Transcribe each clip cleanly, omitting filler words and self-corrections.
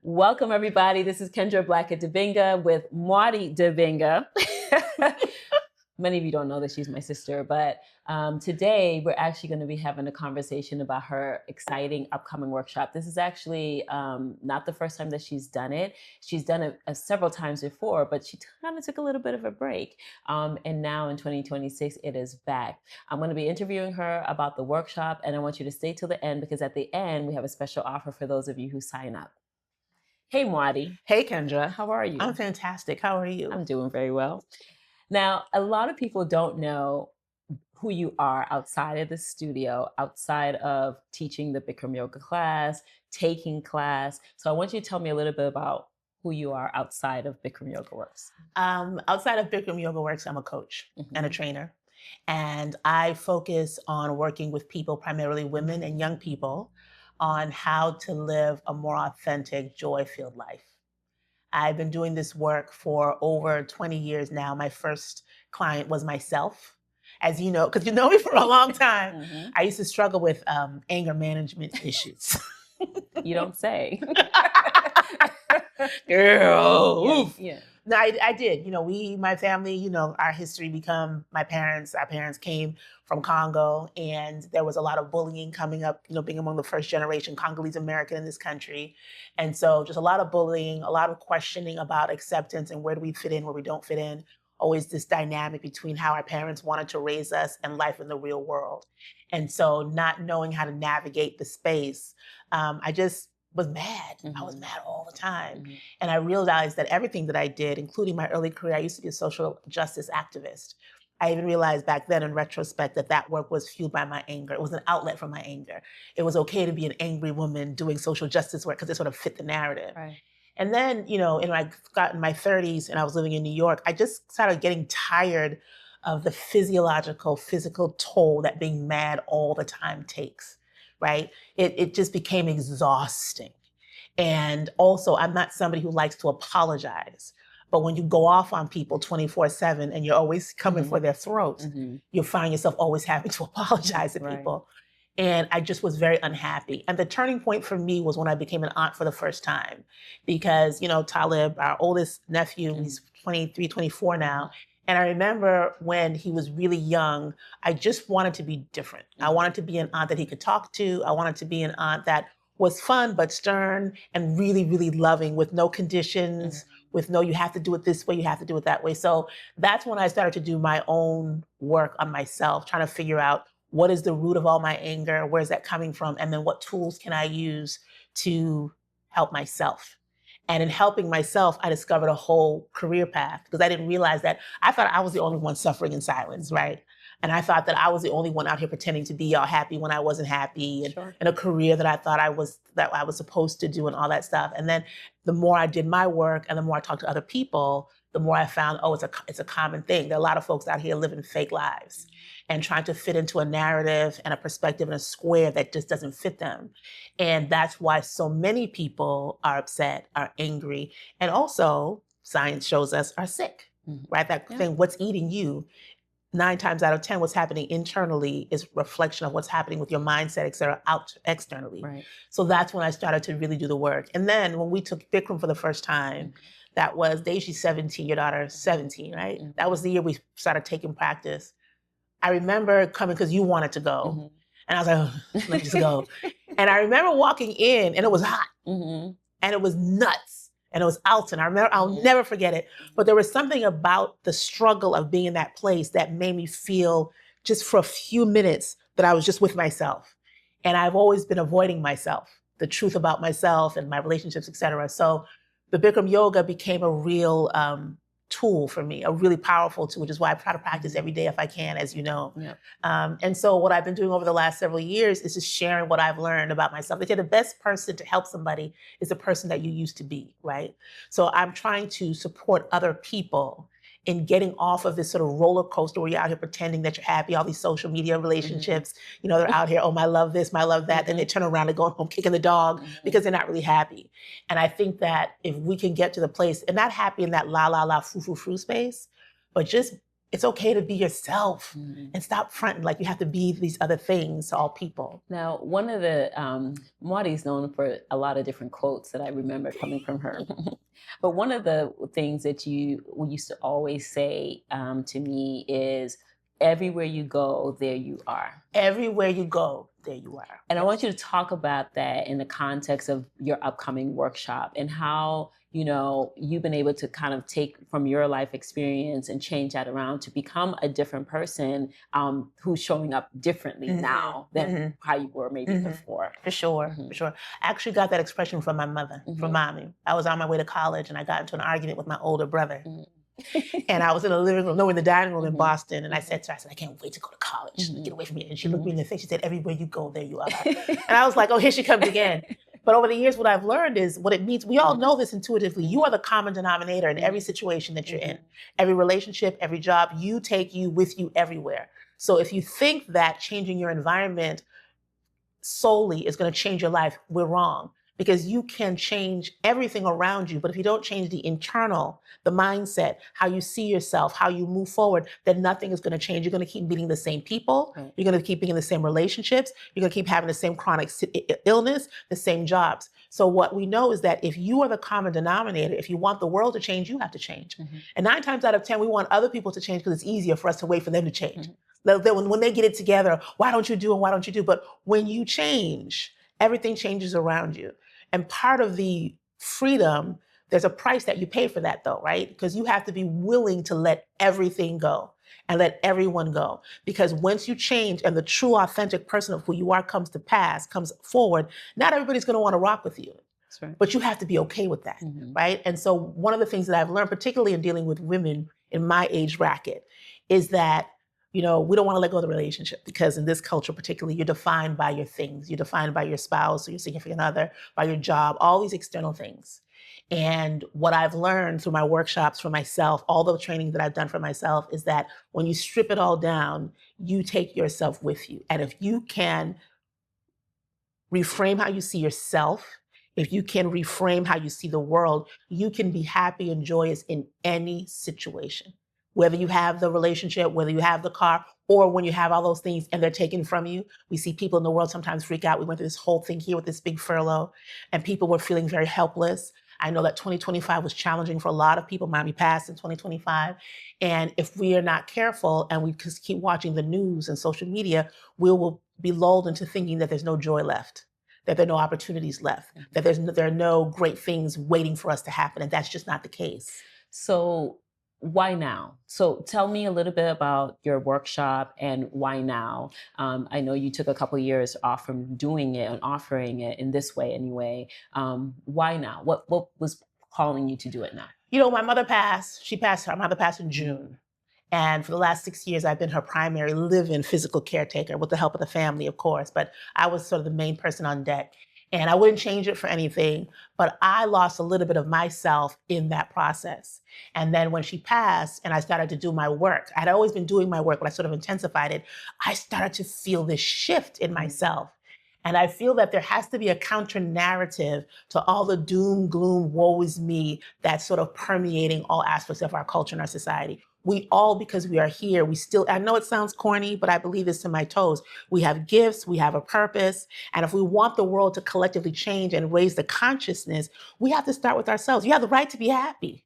Welcome, everybody. This is Kendra Blackett-Dibinga with Dibinga. Many of you don't know that she's my sister, but today we're actually going to be having a conversation about her exciting upcoming workshop. This is actually not the first time that she's done it. She's done it several times before, but she kind of took a little bit of a break. And now in 2026, it is back. I'm going to be interviewing her about the workshop, and I want you to stay till the end because at the end, we have a special offer for those of you who sign up. Hey, Mwadi. Hey, Kendra. How are you? I'm fantastic. How are you? I'm doing very well. Now, a lot of people don't know who you are outside of the studio, outside of teaching the Bikram yoga class, taking class. So I want you to tell me a little bit about who you are outside of Bikram Yogaworks. Outside of Bikram Yogaworks, I'm a coach and a trainer. And I focus on working with people, primarily women and young people, on how to live a more authentic, joy-filled life. I've been doing this work for over 20 years now. My first client was myself. As you know, because you know me for a long time, I used to struggle with anger management issues. You don't say. Girl. Yeah. No, I did. My family, our history our parents came from Congo, and there was a lot of bullying coming up, being among the first generation Congolese American in this country. And so just a lot of bullying, a lot of questioning about acceptance and where do we fit in, where we don't fit in. Always this dynamic between how our parents wanted to raise us and life in the real world. And so not knowing how to navigate the space, I just was mad. I was mad all the time. And I realized that everything that I did, including my early career, I used to be a social justice activist. I even realized back then in retrospect that work was fueled by my anger. It was an outlet for my anger. It was okay to be an angry woman doing social justice work because it sort of fit the narrative. Right. And then, I got in my 30s and I was living in New York, I just started getting tired of the physical toll that being mad all the time takes. Right? It just became exhausting. And also, I'm not somebody who likes to apologize. But when you go off on people 24/7 and you're always coming for their throat, you find yourself always having to apologize to people. And I just was very unhappy. And the turning point for me was when I became an aunt for the first time. Because, Talib, our oldest nephew, he's 23, 24 now. And I remember when he was really young, I just wanted to be different. I wanted to be an aunt that he could talk to. I wanted to be an aunt that was fun, but stern and really, really loving with no conditions, with no, you have to do it this way, you have to do it that way. So that's when I started to do my own work on myself, trying to figure out what is the root of all my anger, where's that coming from? And then what tools can I use to help myself? And in helping myself, I discovered a whole career path because I didn't realize that I thought I was the only one suffering in silence, right? And I thought that I was the only one out here pretending to be all happy when I wasn't happy, and in a career that I thought I was supposed to do and all that stuff. And then the more I did my work and the more I talked to other people, the more I found, it's a common thing. There are a lot of folks out here living fake lives and trying to fit into a narrative and a perspective and a square that just doesn't fit them. And that's why so many people are upset, are angry, and also, science shows us, are sick, right? That thing, what's eating you, 9 times out of 10, what's happening internally is reflection of what's happening with your mindset, et cetera, out externally. Right. So that's when I started to really do the work. And then when we took Bikram for the first time, that was, Deji's 17, your daughter's 17, right? That was the year we started taking practice. I remember coming because you wanted to go. And I was like, oh, let me just go. And I remember walking in and it was hot and it was nuts and it was Alton. I remember, I'll never forget it. But there was something about the struggle of being in that place that made me feel just for a few minutes that I was just with myself. And I've always been avoiding myself, the truth about myself and my relationships, et cetera. So the Bikram yoga became a real tool for me, a really powerful tool, which is why I try to practice every day if I can, as you know. And so what I've been doing over the last several years is just sharing what I've learned about myself. They say the best person to help somebody is the person that you used to be, right? So I'm trying to support other people in getting off of this sort of roller coaster where you're out here pretending that you're happy, all these social media relationships, they're out here, oh, my love this, my love that. Then they turn around and go home kicking the dog because they're not really happy. And I think that if we can get to the place, and not happy in that la la la foo foo foo space, but just It's okay to be yourself and stop fronting like you have to be these other things to all people. Now, one of the, Marty's known for a lot of different quotes that I remember coming from her. But one of the things that you used to always say to me is, everywhere you go, there you are. Everywhere you go, there you are. And I want you to talk about that in the context of your upcoming workshop and how, you know, you've been able to kind of take from your life experience and change that around to become a different person who's showing up differently now than how you were maybe before. For sure, for sure. I actually got that expression from my mother, from mommy. I was on my way to college and I got into an argument with my older brother. And I was in the living room, no, in the dining room in Boston. And I said to her, I can't wait to go to college. Get away from me. And she looked me in the face. She said, everywhere you go, there you are. And I was like, oh, here she comes again. But over the years, what I've learned is what it means. We all know this intuitively. You are the common denominator in every situation that you're in. Every relationship, every job, you take you with you everywhere. So if you think that changing your environment solely is going to change your life, we're wrong. Because you can change everything around you, but if you don't change the internal, the mindset, how you see yourself, how you move forward, then nothing is going to change. You're going to keep meeting the same people. You're going to keep being in the same relationships. You're going to keep having the same chronic illness, the same jobs. So what we know is that if you are the common denominator, if you want the world to change, you have to change. And 9 times out of 10, we want other people to change because it's easier for us to wait for them to change. When they get it together, why don't you do and why don't you do? But when you change, everything changes around you. And part of the freedom, there's a price that you pay for that though, right? Because you have to be willing to let everything go and let everyone go. Because once you change and the true authentic person of who you are comes forward, not everybody's going to want to rock with you. That's right. But you have to be okay with that, right? And so one of the things that I've learned, particularly in dealing with women in my age bracket, is that we don't want to let go of the relationship because in this culture particularly, you're defined by your things. You're defined by your spouse or your significant other, by your job, all these external things. And what I've learned through my workshops for myself, all the training that I've done for myself is that when you strip it all down, you take yourself with you. And if you can reframe how you see yourself, if you can reframe how you see the world, you can be happy and joyous in any situation. Whether you have the relationship, whether you have the car, or when you have all those things and they're taken from you. We see people in the world sometimes freak out. We went through this whole thing here with this big furlough and people were feeling very helpless. I know that 2025 was challenging for a lot of people. Mommy passed in 2025. And if we are not careful and we just keep watching the news and social media, we will be lulled into thinking that there's no joy left, that there are no opportunities left, that there are no great things waiting for us to happen. And that's just not the case. So why now? So tell me a little bit about your workshop and why now? I know you took a couple of years off from doing it and offering it in this way anyway. Why now? What was calling you to do it now? My mother passed. Her mother passed in June. And for the last 6 years, I've been her primary live-in physical caretaker with the help of the family, of course. But I was sort of the main person on deck. And I wouldn't change it for anything, but I lost a little bit of myself in that process. And then when she passed and I started to do my work, I'd always been doing my work, but I sort of intensified it. I started to feel this shift in myself. And I feel that there has to be a counter narrative to all the doom, gloom, woe is me that's sort of permeating all aspects of our culture and our society. We all, because we are here, I know it sounds corny, but I believe this to my toes. We have gifts, we have a purpose. And if we want the world to collectively change and raise the consciousness, we have to start with ourselves. You have the right to be happy.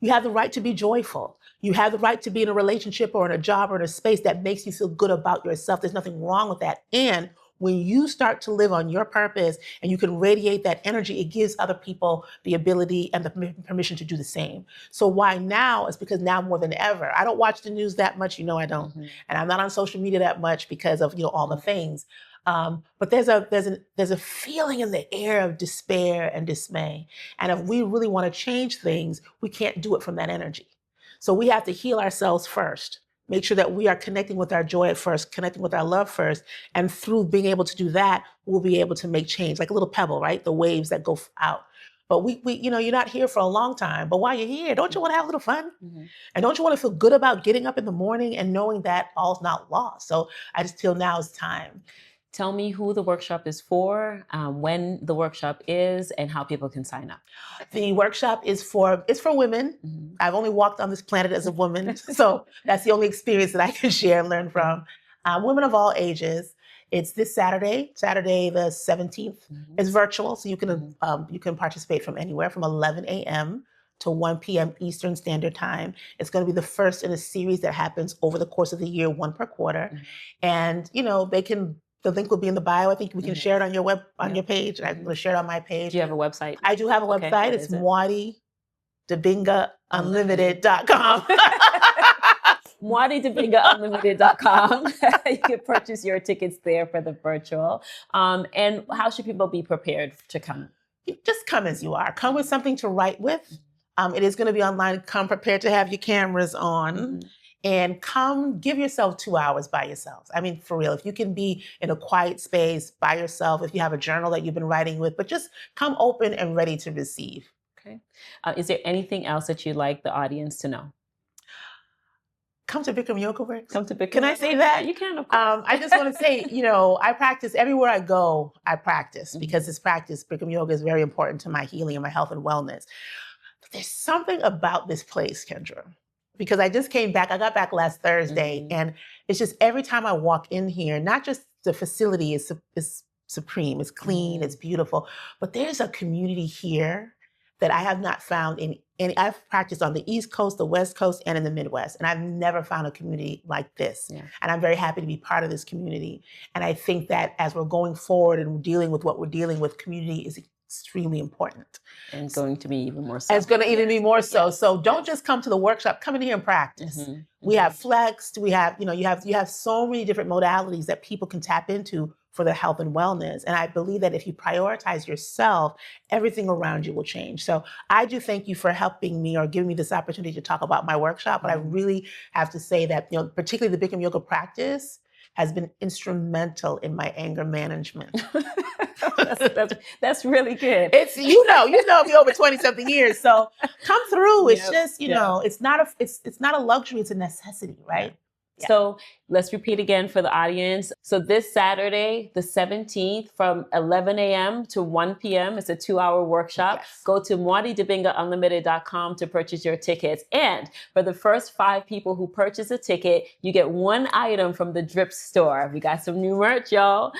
You have the right to be joyful. You have the right to be in a relationship or in a job or in a space that makes you feel good about yourself. There's nothing wrong with that. And when you start to live on your purpose and you can radiate that energy, it gives other people the ability and the permission to do the same. So why now? It's because now more than ever. I don't watch the news that much, I don't. And I'm not on social media that much because of, all the things. But there's a feeling in the air of despair and dismay. And if we really want to change things, we can't do it from that energy. So we have to heal ourselves first. Make sure that we are connecting with our joy at first, connecting with our love first. And through being able to do that, we'll be able to make change, like a little pebble, right? The waves that go out. But we you're not here for a long time. But while you're here, don't you want to have a little fun? And don't you want to feel good about getting up in the morning and knowing that all's not lost? So I just feel now is time. Tell me who the workshop is for, when the workshop is, and how people can sign up. The workshop is for women. Mm-hmm. I've only walked on this planet as a woman, so that's the only experience that I can share and learn from. Women of all ages. It's this Saturday the 17th. Mm-hmm. It's virtual, so you can Mm-hmm. you can participate from anywhere from 11 a.m. to 1 p.m. Eastern Standard Time. It's going to be the first in a series that happens over the course of the year, one per quarter. Mm-hmm. And the link will be in the bio. I think we can Mm-hmm. share it on your Yeah. your page. And I'm going to share it on my page. Do you have a website? I do have a Okay, website. what It's is it? MwadiDibingaUnlimited.com. MwadiDibingaUnlimited.com. You can purchase your tickets there for the virtual. And how should people be prepared to come? Just come as you are. Come with something to write with. It is going to be online. Come prepared to have your cameras on. Mm-hmm. And come give yourself 2 hours by yourself. I mean, for real, if you can be in a quiet space by yourself, if you have a journal that you've been writing with, but just come open and ready to receive. Okay. Is there anything else that you'd like the audience to know? Come to Bikram Yogaworks. Come to Bikram. Can I say that? Yeah, you can, of course. I just want to say, I practice everywhere I go. I practice because this practice, Bikram Yoga, is very important to my healing and my health and wellness. But there's something about this place, Kendra, because I just came back. I got back last Thursday, and it's just every time I walk in here, not just the facility is supreme, it's clean, it's beautiful, but there's a community here that I have not found in any. I've practiced on the East Coast, the West Coast, and in the Midwest, and I've never found a community like this. Yeah. And I'm very happy to be part of this community. And I think that as we're going forward and dealing with what we're dealing with, community is extremely important. And going to be even more so. It's going to even be more so. So don't just come to the workshop, come in here and practice. Mm-hmm. We have flexed, we have, you have so many different modalities that people can tap into for their health and wellness. And I believe that if you prioritize yourself, everything around you will change. So I do thank you for helping me or giving me this opportunity to talk about my workshop. But I really have to say that, particularly the Bikram Yoga practice has been instrumental in my anger management. That's really good. It's me over 20-something years. So come through. It's just, it's not a luxury, it's a necessity, right? Yeah. So let's repeat again for the audience. So this Saturday, the 17th, from 11 a.m. to 1 p.m., it's a 2-hour workshop. Yes. Go to MwadiDibingaUnlimited.com to purchase your tickets. And for the first 5 people who purchase a ticket, you get 1 item from the Drip store. We got some new merch, y'all.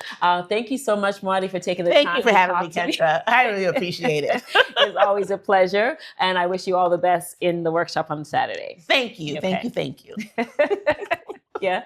Thank you so much, Mwadi, for taking the time. Thank you for having me, Kendra. I really appreciate it. It's always a pleasure. And I wish you all the best in the workshop on Saturday. Thank you. Okay. Thank you. Yeah.